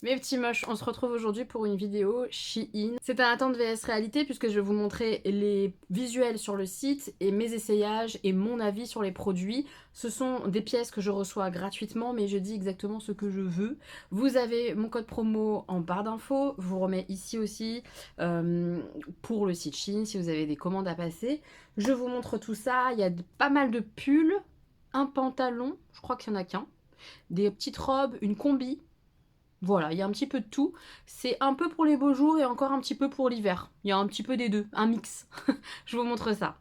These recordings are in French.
Mes petits moches, on se retrouve aujourd'hui pour une vidéo Shein. C'est un attente vs réalité puisque je vais vous montrer les visuels sur le site et mes essayages et mon avis sur les produits. Ce sont des pièces que je reçois gratuitement mais je dis exactement ce que je veux. Vous avez mon code promo en barre d'infos, je vous remets ici aussi pour le site Shein si vous avez des commandes à passer. Je vous montre tout ça, il y a pas mal de pulls, un pantalon, je crois qu'il n'y en a qu'un, des petites robes, une combi. Voilà, il y a un petit peu de tout. C'est un peu pour les beaux jours et encore un petit peu pour l'hiver. Il y a un petit peu des deux, un mix. Je vous montre ça.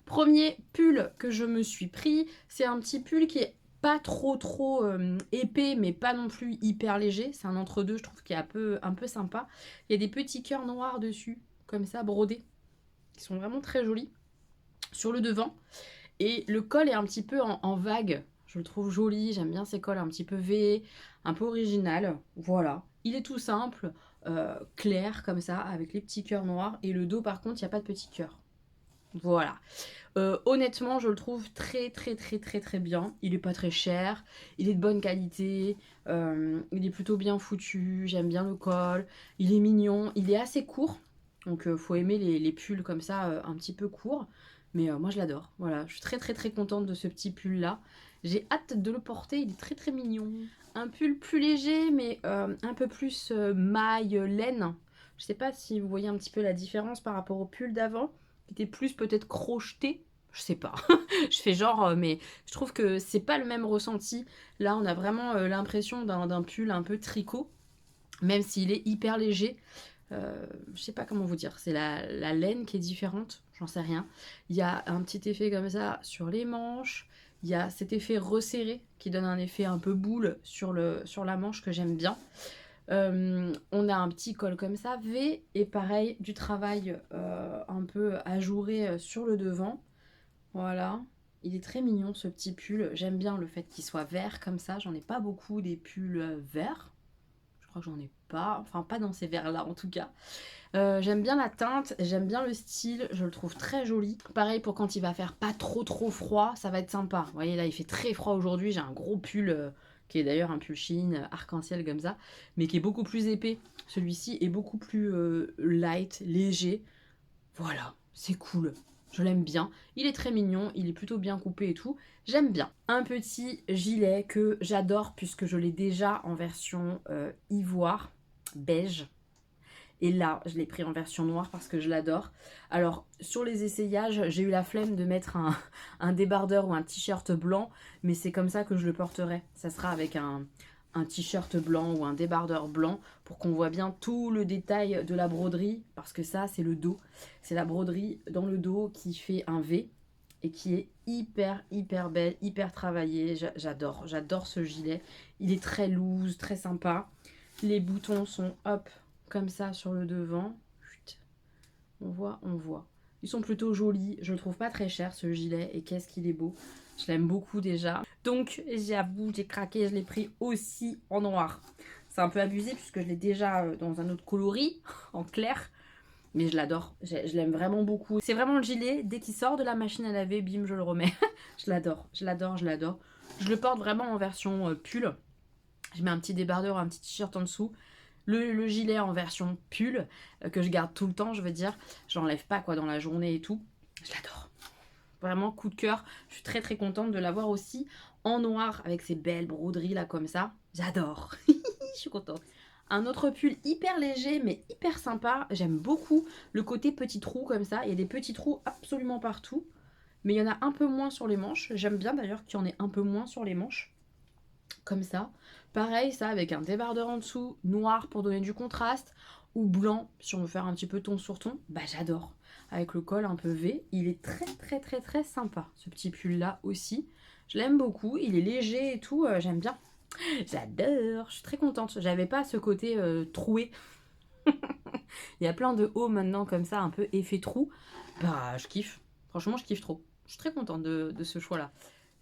Premier pull que je me suis pris, c'est un petit pull qui est pas trop épais mais pas non plus hyper léger. C'est un entre-deux, je trouve, qui est un peu sympa. Il y a des petits cœurs noirs dessus, comme ça, brodés, qui sont vraiment très jolis. Sur le devant. Et le col est un petit peu en vague. Je le trouve joli, j'aime bien ces cols un petit peu V, un peu original. Voilà. Il est tout simple, clair comme ça, avec les petits cœurs noirs. Et le dos par contre, il n'y a pas de petits cœurs. Voilà. Honnêtement, je le trouve très bien. Il est pas très cher, il est de bonne qualité, il est plutôt bien foutu, j'aime bien le col, il est mignon, il est assez court. Donc faut aimer les pulls comme ça, un petit peu courts. Mais moi je l'adore. Voilà, je suis très contente de ce petit pull là. J'ai hâte de le porter, il est très mignon. Un pull plus léger mais un peu plus maille, laine. Je sais pas si vous voyez un petit peu la différence par rapport au pull d'avant qui était plus peut-être crocheté. Je sais pas. Je fais genre, mais je trouve que c'est pas le même ressenti. Là, on a vraiment l'impression d'un pull un peu tricot, même s'il est hyper léger. Je sais pas comment vous dire. C'est la laine qui est différente. J'en sais rien. Il y a un petit effet comme ça sur les manches. Il y a cet effet resserré qui donne un effet un peu boule sur la manche que j'aime bien. On a un petit col comme ça, V, et pareil, du travail un peu ajouré sur le devant. Voilà. Il est très mignon ce petit pull. J'aime bien le fait qu'il soit vert comme ça. J'en ai pas beaucoup des pulls verts. Je crois que j'en ai pas. Enfin, pas dans ces verts-là en tout cas. J'aime bien la teinte, j'aime bien le style, je le trouve très joli. Pareil pour quand il va faire pas trop froid, ça va être sympa. Vous voyez là, il fait très froid aujourd'hui, j'ai un gros pull qui est d'ailleurs un pull Shein arc-en-ciel comme ça, mais qui est beaucoup plus épais. Celui-ci est beaucoup plus light, léger. Voilà, c'est cool. Je l'aime bien. Il est très mignon, il est plutôt bien coupé et tout. J'aime bien. Un petit gilet que j'adore puisque je l'ai déjà en version ivoire, beige. Et là, je l'ai pris en version noire parce que je l'adore. Alors, sur les essayages, j'ai eu la flemme de mettre un débardeur ou un t-shirt blanc, mais c'est comme ça que je le porterai. Ça sera avec un t-shirt blanc ou un débardeur blanc pour qu'on voit bien tout le détail de la broderie, parce que ça, c'est le dos. C'est la broderie dans le dos qui fait un V et qui est hyper belle, hyper travaillée. J'adore ce gilet. Il est très loose, très sympa. Les boutons sont hop, comme ça sur le devant. Chut. On voit. Ils sont plutôt jolis. Je le trouve pas très cher ce gilet. Et qu'est-ce qu'il est beau. Je l'aime beaucoup déjà. Donc j'avoue, j'ai craqué. Je l'ai pris aussi en noir. C'est un peu abusé puisque je l'ai déjà dans un autre coloris, en clair. Mais je l'adore. Je l'aime vraiment beaucoup. C'est vraiment le gilet. Dès qu'il sort de la machine à laver, bim, je le remets. Je l'adore. Je le porte vraiment en version pull. Je mets un petit débardeur, un petit t-shirt en dessous. Le gilet en version pull, que je garde tout le temps, je veux dire. Je l'enlève pas quoi dans la journée et tout. Je l'adore. Vraiment coup de cœur. Je suis très contente de l'avoir aussi en noir avec ces belles broderies là comme ça. J'adore. Je suis contente. Un autre pull hyper léger mais hyper sympa. J'aime beaucoup le côté petit trou comme ça. Il y a des petits trous absolument partout. Mais il y en a un peu moins sur les manches. J'aime bien d'ailleurs qu'il y en ait un peu moins sur les manches comme ça. Pareil, ça avec un débardeur en dessous, noir pour donner du contraste, ou blanc si on veut faire un petit peu ton sur ton. Bah j'adore. Avec le col un peu V, il est très sympa. Ce petit pull là aussi, je l'aime beaucoup. Il est léger et tout, j'aime bien. J'adore, je suis très contente. J'avais pas ce côté troué. Il y a plein de hauts maintenant comme ça, un peu effet trou. Bah je kiffe. Franchement, je kiffe trop. Je suis très contente de ce choix là.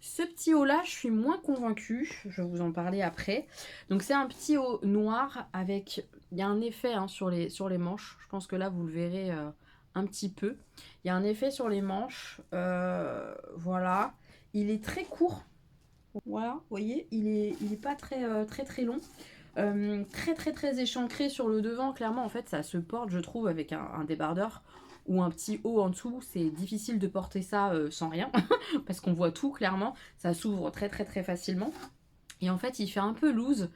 Ce petit haut là, je suis moins convaincue, je vais vous en parler après. Donc c'est un petit haut noir avec, il y a un effet hein, sur les manches. Je pense que là vous le verrez un petit peu. Il y a un effet sur les manches. Voilà. Il est très court. Voilà, vous voyez, il est pas très long. Très échancré sur le devant. Clairement, en fait, ça se porte, je trouve, avec un débardeur ou un petit haut en dessous. C'est difficile de porter ça sans rien parce qu'on voit tout clairement. Ça s'ouvre très facilement. Et en fait, il fait un peu loose.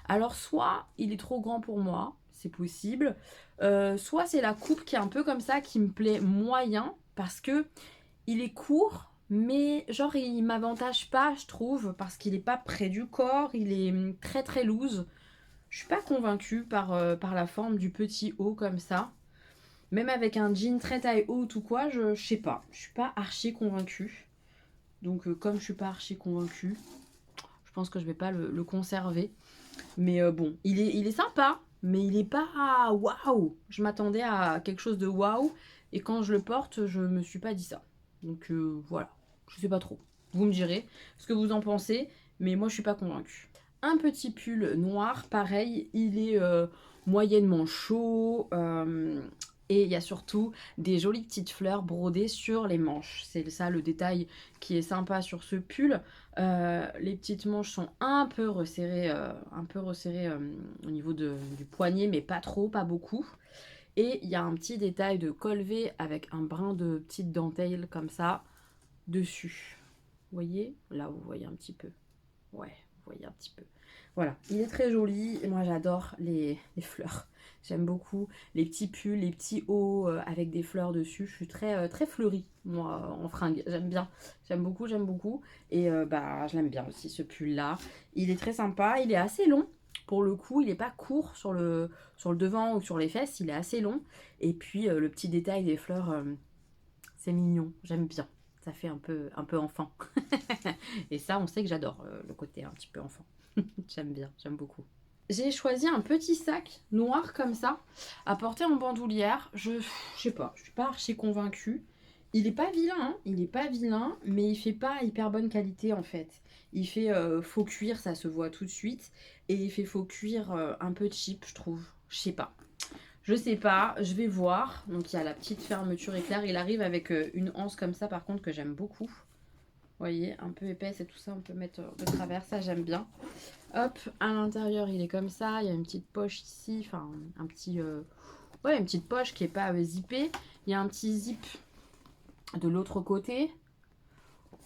Alors, soit il est trop grand pour moi, c'est possible. Soit c'est la coupe qui est un peu comme ça, qui me plaît moyen, parce que il est court, mais genre il m'avantage pas, je trouve, parce qu'il est pas près du corps, il est très loose. Je suis pas convaincue par la forme du petit haut comme ça. Même avec un jean très taille haute ou quoi, je sais pas. Je suis pas archi convaincue. Donc comme je suis pas archi convaincue, je pense que je vais pas le conserver. Mais bon, il est sympa, mais il est pas waouh. Je m'attendais à quelque chose de waouh, et quand je le porte, je me suis pas dit ça. Donc voilà, je sais pas trop. Vous me direz ce que vous en pensez, mais moi je suis pas convaincue. Un petit pull noir, pareil, il est moyennement chaud. Et il y a surtout des jolies petites fleurs brodées sur les manches. C'est ça le détail qui est sympa sur ce pull. Les petites manches sont un peu resserrées, au niveau du poignet, mais pas trop, pas beaucoup. Et il y a un petit détail de col V avec un brin de petite dentelle comme ça dessus. Vous voyez? Là, vous voyez un petit peu. Ouais, vous voyez un petit peu. Voilà, il est très joli. Et moi, j'adore les fleurs. J'aime beaucoup les petits pulls, les petits hauts avec des fleurs dessus. Je suis très fleurie, moi, en fringues. J'aime bien. J'aime beaucoup, j'aime beaucoup. Et bah, je l'aime bien aussi, ce pull-là. Il est très sympa. Il est assez long. Pour le coup, il n'est pas court sur le devant ou sur les fesses. Il est assez long. Et puis, le petit détail des fleurs, c'est mignon. J'aime bien. Ça fait un peu enfant. Et ça, on sait que j'adore le côté un petit peu enfant. J'aime bien, j'aime beaucoup. J'ai choisi un petit sac noir comme ça, à porter en bandoulière. Je sais pas, je suis pas archi convaincue. Il est pas vilain, hein, il est pas vilain, mais il fait pas hyper bonne qualité en fait. Il fait faux cuir, ça se voit tout de suite. Et il fait faux cuir un peu cheap, je trouve. Je sais pas. Je sais pas, je vais voir. Donc il y a la petite fermeture éclair. Il arrive avec une anse comme ça par contre que j'aime beaucoup. Vous voyez, un peu épaisse et tout ça, on peut mettre de travers, ça j'aime bien. Hop, à l'intérieur il est comme ça, il y a une petite poche ici, enfin un petit... ouais, une petite poche qui est pas zippée. Il y a un petit zip de l'autre côté.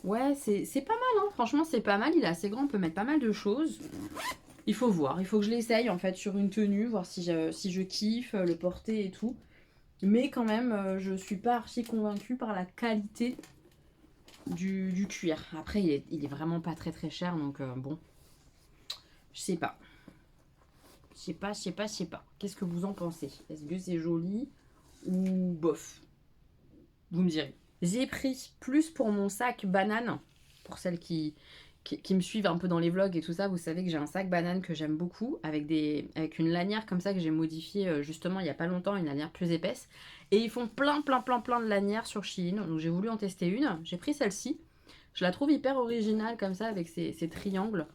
Ouais, c'est pas mal, hein. Franchement c'est pas mal, il est assez grand, on peut mettre pas mal de choses. Il faut voir, il faut que je l'essaye en fait sur une tenue, voir si je kiffe le porter et tout. Mais quand même, je suis pas archi convaincue par la qualité du cuir. Après, il est vraiment pas très cher, donc bon, je sais pas. Je sais pas. Qu'est-ce que vous en pensez? Est-ce que c'est joli ou bof? Vous me direz. J'ai pris plus pour mon sac banane, pour celles qui me suivent un peu dans les vlogs et tout ça, vous savez que j'ai un sac banane que j'aime beaucoup, avec une lanière comme ça que j'ai modifiée justement il y a pas longtemps, une lanière plus épaisse. Et ils font plein de lanières sur Shein, donc j'ai voulu en tester une. J'ai pris celle-ci. Je la trouve hyper originale comme ça, avec ces triangles,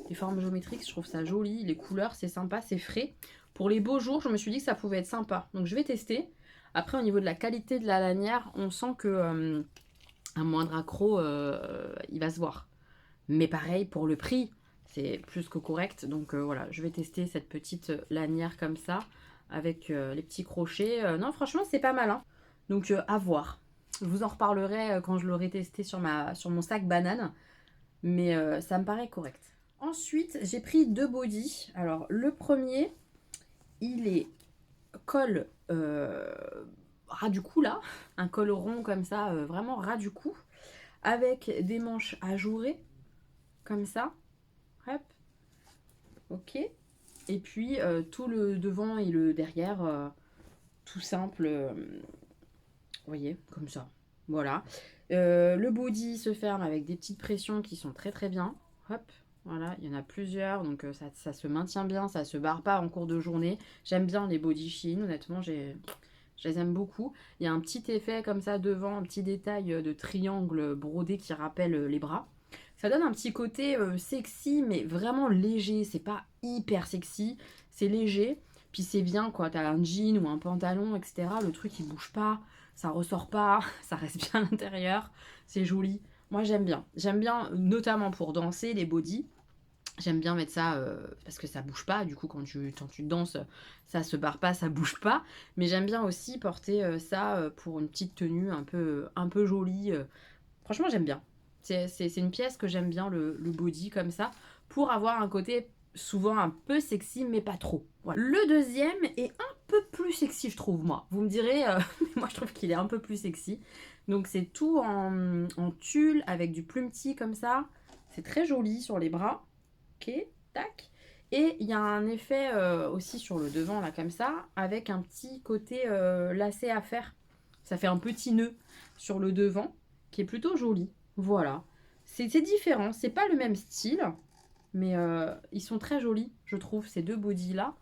les formes géométriques, je trouve ça joli. Les couleurs, c'est sympa, c'est frais. Pour les beaux jours, je me suis dit que ça pouvait être sympa. Donc je vais tester. Après, au niveau de la qualité de la lanière, on sent que un moindre accro, il va se voir. Mais pareil, pour le prix, c'est plus que correct. Donc voilà, je vais tester cette petite lanière comme ça, avec les petits crochets. Non, franchement, c'est pas mal, hein. Donc à voir. Je vous en reparlerai quand je l'aurai testé sur mon sac banane. Mais ça me paraît correct. Ensuite, j'ai pris deux bodys. Alors, le premier, il est col ras du cou, là. Un col rond comme ça, vraiment ras du cou. Avec des manches ajourées, comme ça. Hop. Ok. Et puis, tout le devant et le derrière, tout simple. Vous voyez, comme ça. Voilà. Le body se ferme avec des petites pressions qui sont très bien. Hop, voilà, il y en a plusieurs, donc ça se maintient bien, ça se barre pas en cours de journée. J'aime bien les body Shein, honnêtement, je les aime beaucoup. Il y a un petit effet comme ça devant, un petit détail de triangle brodé qui rappelle les bras. Ça donne un petit côté sexy, mais vraiment léger. C'est pas hyper sexy, c'est léger. Puis c'est bien, quoi. T'as un jean ou un pantalon, etc. Le truc, il bouge pas. ça ressort pas, ça reste bien à l'intérieur, c'est joli. Moi j'aime bien notamment pour danser les bodys. J'aime bien mettre ça parce que ça bouge pas, du coup quand tu danses, ça se barre pas, ça bouge pas. Mais j'aime bien aussi porter ça pour une petite tenue un peu jolie. Franchement j'aime bien. C'est une pièce que j'aime bien, le body comme ça, pour avoir un côté souvent un peu sexy, mais pas trop. Voilà. Le deuxième est un peu plus sexy, je trouve, moi. Vous me direz, mais moi je trouve qu'il est un peu plus sexy. Donc c'est tout en tulle avec du plumetis comme ça. C'est très joli sur les bras. Ok, tac. Et il y a un effet aussi sur le devant, là, comme ça, avec un petit côté lacet à faire. Ça fait un petit nœud sur le devant, qui est plutôt joli. Voilà. C'est différent, c'est pas le même style, mais ils sont très jolis, je trouve, ces deux bodys-là.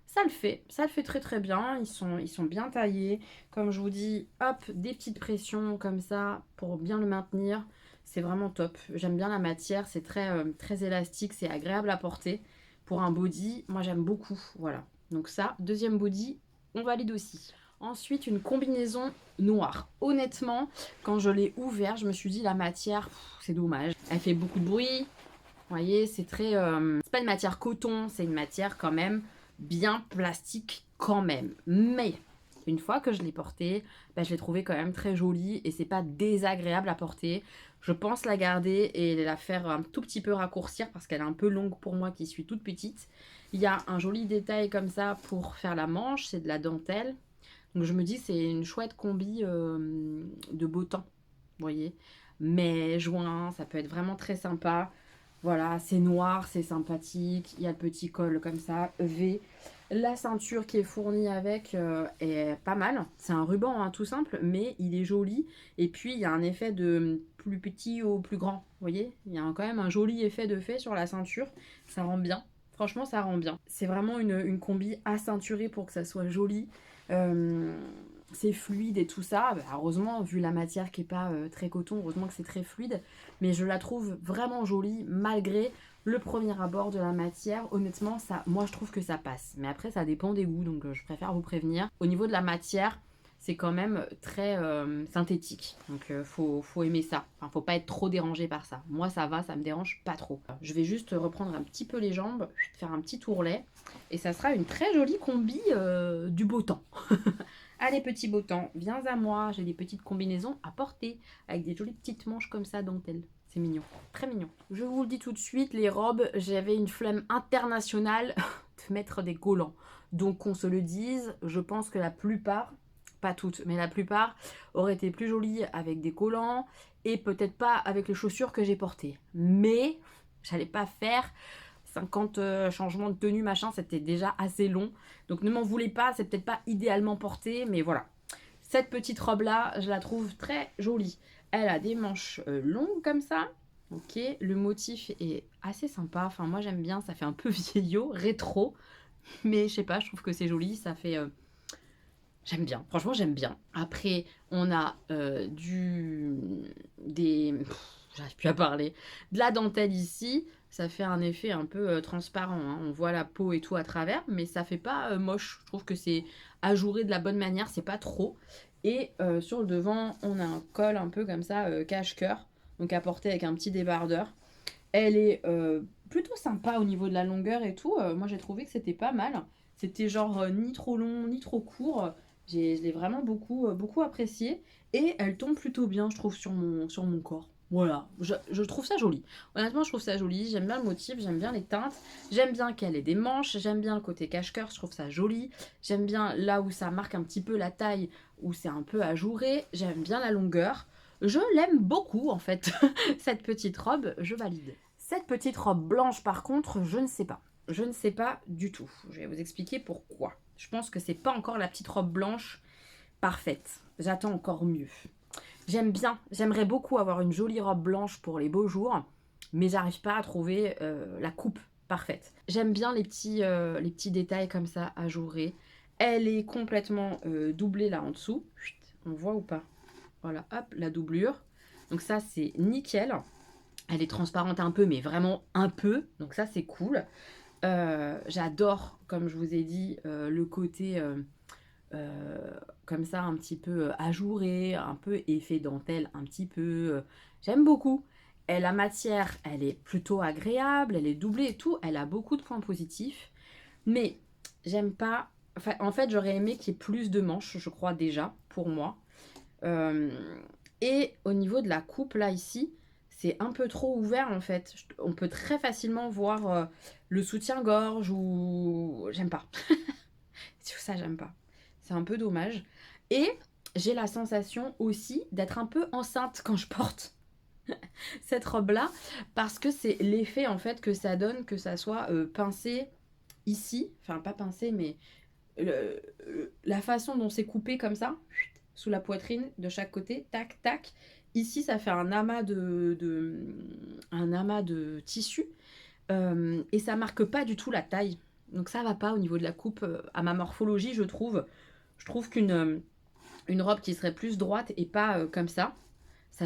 Ça le fait très très bien, ils sont bien taillés. Comme je vous dis, hop, des petites pressions comme ça pour bien le maintenir. C'est vraiment top. J'aime bien la matière, c'est très élastique, c'est agréable à porter. Pour un body, moi j'aime beaucoup. Voilà. Donc ça, deuxième body, on valide aussi. Ensuite, une combinaison noire. Honnêtement, quand je l'ai ouvert, je me suis dit la matière, c'est dommage. Elle fait beaucoup de bruit. Vous voyez, c'est très... c'est pas une matière coton, c'est une matière quand même bien plastique quand même. Mais une fois que je l'ai portée, ben, je l'ai trouvée quand même très jolie et c'est pas désagréable à porter. Je pense la garder et la faire un tout petit peu raccourcir parce qu'elle est un peu longue pour moi qui suis toute petite. Il y a un joli détail comme ça pour faire la manche, c'est de la dentelle. Donc je me dis c'est une chouette combi de beau temps, vous voyez. Mais juin, ça peut être vraiment très sympa. Voilà, c'est noir, c'est sympathique. Il y a le petit col comme ça, V. La ceinture qui est fournie avec est pas mal. C'est un ruban hein, tout simple, mais il est joli. Et puis, il y a un effet de plus petit au plus grand. Vous voyez, il y a quand même un joli effet de fait sur la ceinture. Ça rend bien. Franchement, ça rend bien. C'est vraiment une combi à ceinturer pour que ça soit joli. C'est fluide et tout ça. Bah, heureusement, vu la matière qui n'est pas très coton, heureusement que c'est très fluide. Mais je la trouve vraiment jolie malgré le premier abord de la matière. Honnêtement, ça, moi je trouve que ça passe. Mais après, ça dépend des goûts, donc je préfère vous prévenir. Au niveau de la matière, c'est quand même très synthétique. Donc faut aimer ça. Enfin, faut pas être trop dérangé par ça. Moi, ça va, ça me dérange pas trop. Je vais juste reprendre un petit peu les jambes, faire un petit tourlet. Et ça sera une très jolie combi du beau temps. Allez, petit beau temps, viens à moi. J'ai des petites combinaisons à porter avec des jolies petites manches comme ça, dentelle. C'est mignon, très mignon. Je vous le dis tout de suite, les robes, j'avais une flemme internationale de mettre des collants. Donc qu'on se le dise, je pense que la plupart, pas toutes, mais la plupart auraient été plus jolies avec des collants et peut-être pas avec les chaussures que j'ai portées. Mais j'allais pas faire 50 changements de tenue, machin, c'était déjà assez long. Donc ne m'en voulez pas, c'est peut-être pas idéalement porté, mais voilà. Cette petite robe-là, je la trouve très jolie. Elle a des manches longues comme ça. Ok, le motif est assez sympa. Enfin, moi j'aime bien, ça fait un peu vieillot, rétro. Mais je sais pas, je trouve que c'est joli, ça fait... J'aime bien, franchement j'aime bien. Après, on a j'arrive plus à parler. De la dentelle ici, ça fait un effet un peu transparent. Hein. On voit la peau et tout à travers, mais ça fait pas moche. Je trouve que c'est ajouré de la bonne manière, c'est pas trop. Et sur le devant, on a un col un peu comme ça, cache-cœur, donc à porter avec un petit débardeur. Elle est plutôt sympa au niveau de la longueur et tout. Moi j'ai trouvé que c'était pas mal. C'était genre ni trop long ni trop court. Je l'ai vraiment beaucoup apprécié. Et elle tombe plutôt bien, je trouve, sur mon corps. Voilà, je trouve ça joli. Honnêtement, je trouve ça joli. J'aime bien le motif, j'aime bien les teintes. J'aime bien qu'elle ait des manches. J'aime bien le côté cache-cœur, je trouve ça joli. J'aime bien là où ça marque un petit peu la taille, où c'est un peu ajouré. J'aime bien la longueur. Je l'aime beaucoup, en fait. Cette petite robe, je valide. Cette petite robe blanche, par contre, je ne sais pas. Je ne sais pas du tout. Je vais vous expliquer pourquoi. Je pense que c'est pas encore la petite robe blanche parfaite. J'attends encore mieux. J'aime bien, j'aimerais beaucoup avoir une jolie robe blanche pour les beaux jours, mais j'arrive pas à trouver la coupe parfaite. J'aime bien les petits détails comme ça, ajourés. Elle est complètement doublée là en dessous. Chut, on voit ou pas? Voilà, hop, la doublure. Donc ça, c'est nickel. Elle est transparente un peu, mais vraiment un peu. Donc ça, c'est cool. J'adore, comme je vous ai dit, le côté comme ça un petit peu ajourée, un peu effet dentelle, un petit peu. J'aime beaucoup. Et la matière, elle est plutôt agréable, elle est doublée et tout, elle a beaucoup de points positifs. Mais j'aime pas. Enfin, en fait, j'aurais aimé qu'il y ait plus de manches, je crois déjà, pour moi. Euh, et au niveau de la coupe, là, ici, c'est un peu trop ouvert, en fait. On peut très facilement voir le soutien-gorge ou... J'aime pas. Ça, j'aime pas. C'est un peu dommage. Et j'ai la sensation aussi d'être un peu enceinte quand je porte cette robe-là, parce que c'est l'effet, en fait, que ça donne, que ça soit pincé ici. Enfin, pas pincé, mais la façon dont c'est coupé comme ça, sous la poitrine, de chaque côté, tac, tac. Ici, ça fait un amas de tissu et ça marque pas du tout la taille. Donc ça va pas au niveau de la coupe à ma morphologie, je trouve. Je trouve une robe qui serait plus droite et pas comme ça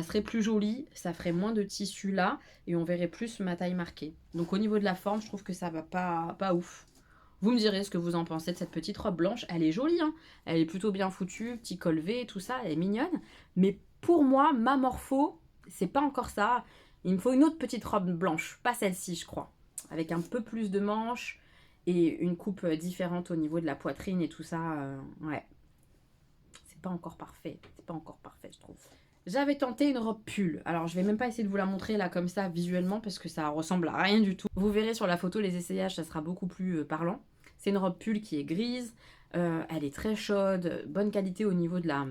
serait plus joli, ça ferait moins de tissu là et on verrait plus ma taille marquée. Donc au niveau de la forme, je trouve que ça va pas ouf. Vous me direz ce que vous en pensez de cette petite robe blanche. Elle est jolie, hein. Elle est plutôt bien foutue, petit col V et tout ça, elle est mignonne. Mais pour moi, ma morpho, c'est pas encore ça. Il me faut une autre petite robe blanche, pas celle-ci, je crois. Avec un peu plus de manches et une coupe différente au niveau de la poitrine et tout ça. Ouais, c'est pas encore parfait. C'est pas encore parfait, je trouve. J'avais tenté une robe pull. Alors, je vais même pas essayer de vous la montrer là comme ça visuellement parce que ça ressemble à rien du tout. Vous verrez sur la photo les essayages, ça sera beaucoup plus parlant. C'est une robe pull qui est grise. Elle est très chaude, bonne qualité au niveau de la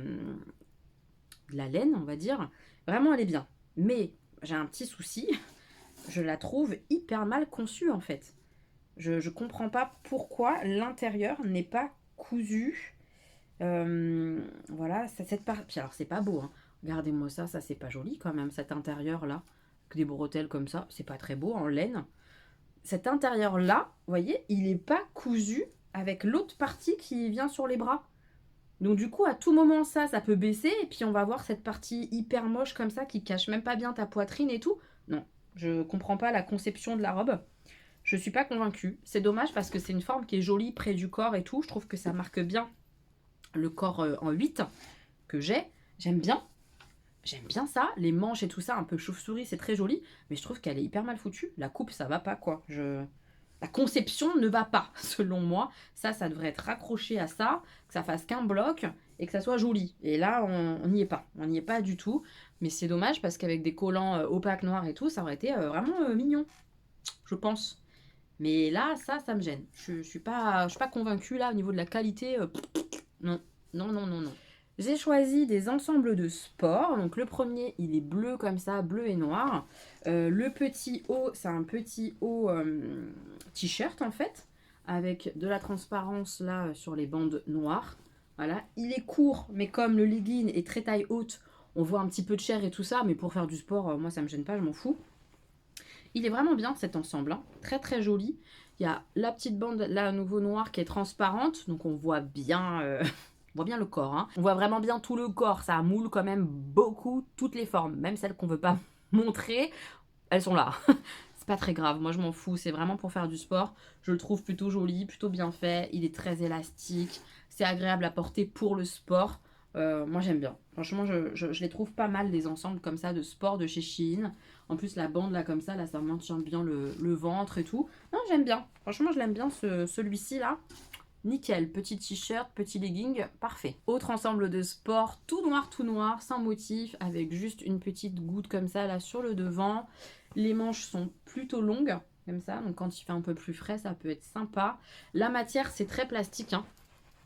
laine, on va dire. Vraiment, elle est bien. Mais j'ai un petit souci. Je la trouve hyper mal conçue en fait. Je comprends pas pourquoi l'intérieur n'est pas cousu. Voilà, cette partie. Alors, c'est pas beau, hein. Regardez-moi ça, ça c'est pas joli quand même, cet intérieur-là. Avec des bretelles comme ça, c'est pas très beau en laine. Cet intérieur-là, vous voyez, il est pas cousu avec l'autre partie qui vient sur les bras. Donc du coup, à tout moment, ça peut baisser. Et puis on va voir cette partie hyper moche comme ça qui cache même pas bien ta poitrine et tout. Non, je comprends pas la conception de la robe. Je suis pas convaincue. C'est dommage parce que c'est une forme qui est jolie près du corps et tout. Je trouve que ça marque bien le corps en 8 que j'ai. J'aime bien. J'aime bien ça, les manches et tout ça, un peu chauve-souris, c'est très joli, mais je trouve qu'elle est hyper mal foutue. La coupe, ça va pas, quoi. La conception ne va pas, selon moi. Ça devrait être raccroché à ça, que ça fasse qu'un bloc et que ça soit joli. Et là, on n'y est pas. On n'y est pas du tout. Mais c'est dommage parce qu'avec des collants opaques noirs et tout, ça aurait été vraiment mignon, je pense. Mais là, ça me gêne. Je suis pas convaincue, là, au niveau de la qualité. Non, non, non, non, non. J'ai choisi des ensembles de sport. Donc le premier, il est bleu comme ça, bleu et noir. Le petit haut, c'est un petit haut t-shirt en fait, avec de la transparence là sur les bandes noires. Voilà, il est court, mais comme le legging est très taille haute, on voit un petit peu de chair et tout ça, mais pour faire du sport, moi ça me gêne pas, je m'en fous. Il est vraiment bien cet ensemble, hein. Très très joli. Il y a la petite bande là à nouveau noire qui est transparente, donc on voit bien on voit bien le corps, hein. On voit vraiment bien tout le corps. Ça moule quand même beaucoup toutes les formes. Même celles qu'on veut pas montrer, elles sont là. C'est pas très grave. Moi, je m'en fous. C'est vraiment pour faire du sport. Je le trouve plutôt joli, plutôt bien fait. Il est très élastique. C'est agréable à porter pour le sport. Moi, j'aime bien. Franchement, je les trouve pas mal, les ensembles comme ça de sport de chez Shein. En plus, la bande là, comme ça, là, ça maintient bien le ventre et tout. Non, j'aime bien. Franchement, je l'aime bien, celui-ci là. Nickel, petit t-shirt, petit legging, parfait. Autre ensemble de sport, tout noir, sans motif, avec juste une petite goutte comme ça là sur le devant. Les manches sont plutôt longues, comme ça, donc quand il fait un peu plus frais, ça peut être sympa. La matière, c'est très plastique, hein.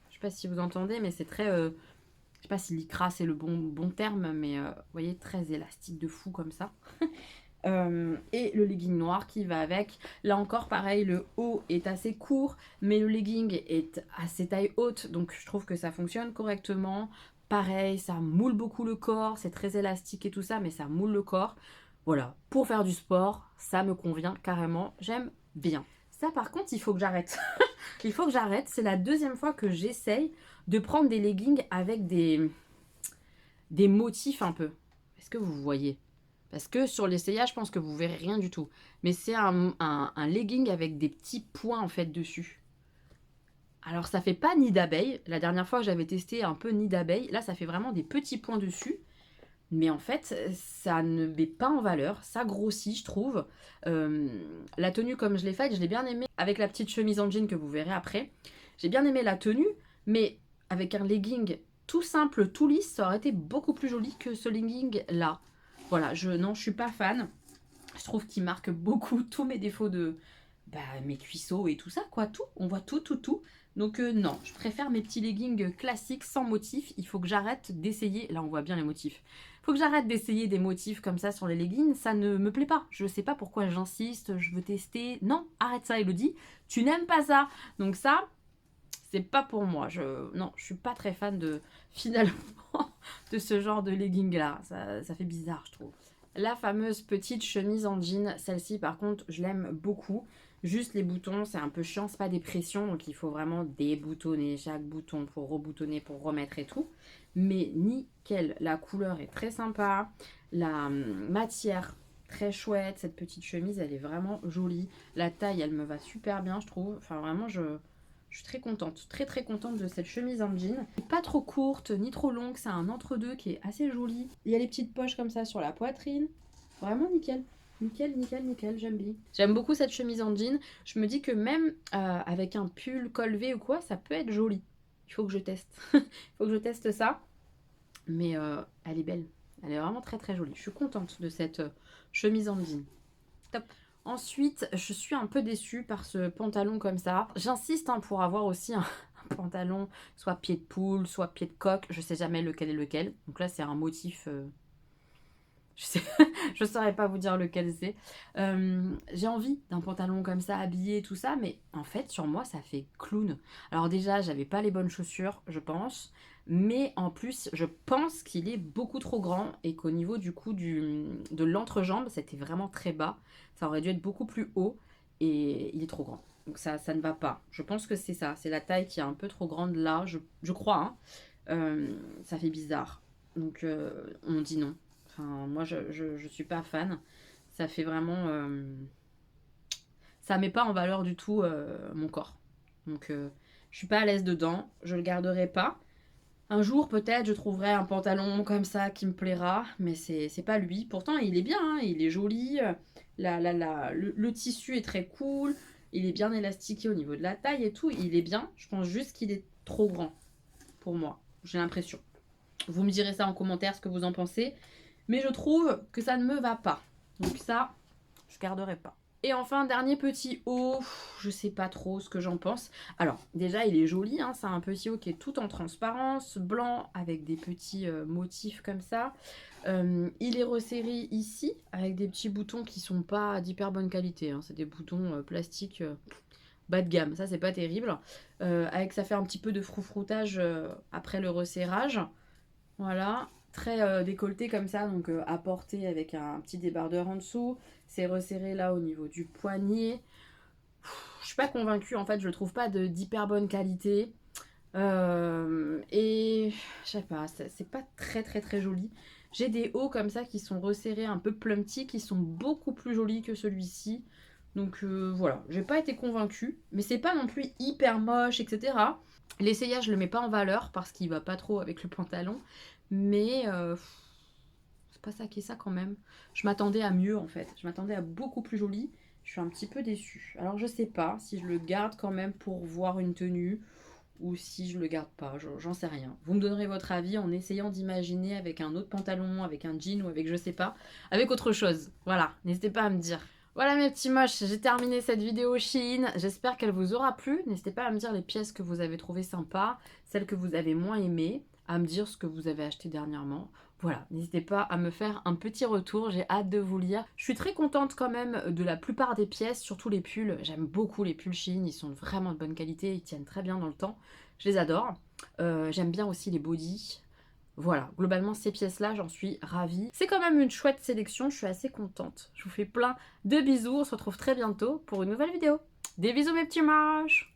Je sais pas si vous entendez, mais c'est très... je sais pas si lycra c'est le bon terme, mais vous voyez, très élastique de fou comme ça. Et le legging noir qui va avec. Là encore, pareil, le haut est assez court, mais le legging est assez taille haute, donc je trouve que ça fonctionne correctement. Pareil, ça moule beaucoup le corps, c'est très élastique et tout ça, mais ça moule le corps. Voilà, pour faire du sport, ça me convient carrément, j'aime bien. Ça par contre, il faut que j'arrête. Il faut que j'arrête, c'est la deuxième fois que j'essaye de prendre des leggings avec des motifs un peu. Est-ce que vous voyez ? Parce que sur l'essayage, je pense que vous verrez rien du tout. Mais c'est un legging avec des petits points en fait dessus. Alors ça fait pas nid d'abeille. La dernière fois que j'avais testé un peu nid d'abeille, là ça fait vraiment des petits points dessus. Mais en fait, ça ne met pas en valeur, ça grossit, je trouve. La tenue, comme je l'ai faite, je l'ai bien aimée avec la petite chemise en jean que vous verrez après. J'ai bien aimé la tenue, mais avec un legging tout simple, tout lisse, ça aurait été beaucoup plus joli que ce legging-là. Voilà, non, je suis pas fan. Je trouve qu'il marque beaucoup tous mes défauts de mes cuisseaux et tout ça, quoi, tout. On voit tout, tout, tout. Donc non, je préfère mes petits leggings classiques sans motifs. Il faut que j'arrête d'essayer, là on voit bien les motifs. Il faut que j'arrête d'essayer des motifs comme ça sur les leggings, ça ne me plaît pas. Je sais pas pourquoi j'insiste, je veux tester. Non, arrête ça Elodie, tu n'aimes pas ça. Donc ça, c'est pas pour moi. Non, je suis pas très fan de, finalement, de ce genre de legging là. Ça fait bizarre, je trouve. La fameuse petite chemise en jean, celle-ci par contre, je l'aime beaucoup. Juste les boutons, c'est un peu chiant, c'est pas des pressions, donc il faut vraiment déboutonner chaque bouton pour reboutonner, pour remettre et tout. Mais nickel, la couleur est très sympa, la matière très chouette, cette petite chemise elle est vraiment jolie. La taille elle me va super bien je trouve, enfin vraiment je suis très contente, très très contente de cette chemise en jean. Pas trop courte ni trop longue, c'est un entre-deux qui est assez joli. Il y a les petites poches comme ça sur la poitrine, vraiment nickel. Nickel, nickel, nickel, j'aime bien. J'aime beaucoup cette chemise en jean. Je me dis que même avec un pull col V ou quoi, ça peut être joli. Il faut que je teste. Il faut que je teste ça. Mais elle est belle. Elle est vraiment très très jolie. Je suis contente de cette chemise en jean. Top. Ensuite, je suis un peu déçue par ce pantalon comme ça. J'insiste pour avoir aussi un pantalon soit pied de poule, soit pied de coq. Je sais jamais lequel est lequel. Donc là, c'est un motif... je saurais pas vous dire lequel c'est. J'ai envie d'un pantalon comme ça, habillé, tout ça, mais en fait, sur moi, ça fait clown. Alors déjà, j'avais pas les bonnes chaussures, je pense, mais en plus, je pense qu'il est beaucoup trop grand et qu'au niveau du coup de l'entrejambe, c'était vraiment très bas. Ça aurait dû être beaucoup plus haut et il est trop grand. Donc ça ne va pas. Je pense que c'est ça, c'est la taille qui est un peu trop grande là, je crois. Hein. Ça fait bizarre. Donc on dit non. Enfin, moi, je suis pas fan. Ça fait vraiment... ça met pas en valeur du tout mon corps. Donc, je suis pas à l'aise dedans. Je le garderai pas. Un jour, peut-être, je trouverai un pantalon comme ça qui me plaira. Mais c'est pas lui. Pourtant, il est bien. Hein, il est joli. Le tissu est très cool. Il est bien élastiqué au niveau de la taille et tout. Il est bien. Je pense juste qu'il est trop grand pour moi. J'ai l'impression. Vous me direz ça en commentaire, ce que vous en pensez. Mais je trouve que ça ne me va pas. Donc ça, je garderai pas. Et enfin, dernier petit haut, je sais pas trop ce que j'en pense. Alors, déjà, il est joli, hein, c'est un petit haut qui est tout en transparence, blanc, avec des petits motifs comme ça. Il est resserré ici, avec des petits boutons qui sont pas d'hyper bonne qualité. Hein. C'est des boutons plastiques bas de gamme, ça c'est pas terrible. Avec ça fait un petit peu de froufroutage après le resserrage. Voilà, très décolleté comme ça, donc à porter avec un petit débardeur en dessous. C'est resserré là au niveau du poignet. Je suis pas convaincue, en fait, je le trouve pas d'hyper bonne qualité. Et je sais pas, c'est pas très très très joli. J'ai des hauts comme ça qui sont resserrés un peu plumpty, qui sont beaucoup plus jolis que celui-ci. Donc voilà, j'ai pas été convaincue, mais c'est pas non plus hyper moche, etc. L'essayage, je le mets pas en valeur parce qu'il va pas trop avec le pantalon, mais c'est pas ça qui est ça quand même. Je m'attendais à mieux en fait, je m'attendais à beaucoup plus joli. Je suis un petit peu déçue. Alors je sais pas si je le garde quand même pour voir une tenue ou si je le garde pas, j'en sais rien. Vous me donnerez votre avis en essayant d'imaginer avec un autre pantalon, avec un jean ou avec je sais pas, avec autre chose. Voilà, n'hésitez pas à me dire. Voilà mes petits moches, j'ai terminé cette vidéo Shein. J'espère qu'elle vous aura plu. N'hésitez pas à me dire les pièces que vous avez trouvées sympas, celles que vous avez moins aimées, à me dire ce que vous avez acheté dernièrement. Voilà, n'hésitez pas à me faire un petit retour, j'ai hâte de vous lire. Je suis très contente quand même de la plupart des pièces, surtout les pulls. J'aime beaucoup les pulls Shein, ils sont vraiment de bonne qualité, ils tiennent très bien dans le temps. Je les adore. J'aime bien aussi les bodys. Voilà, globalement ces pièces-là, j'en suis ravie. C'est quand même une chouette sélection, je suis assez contente. Je vous fais plein de bisous, on se retrouve très bientôt pour une nouvelle vidéo. Des bisous mes petits moches.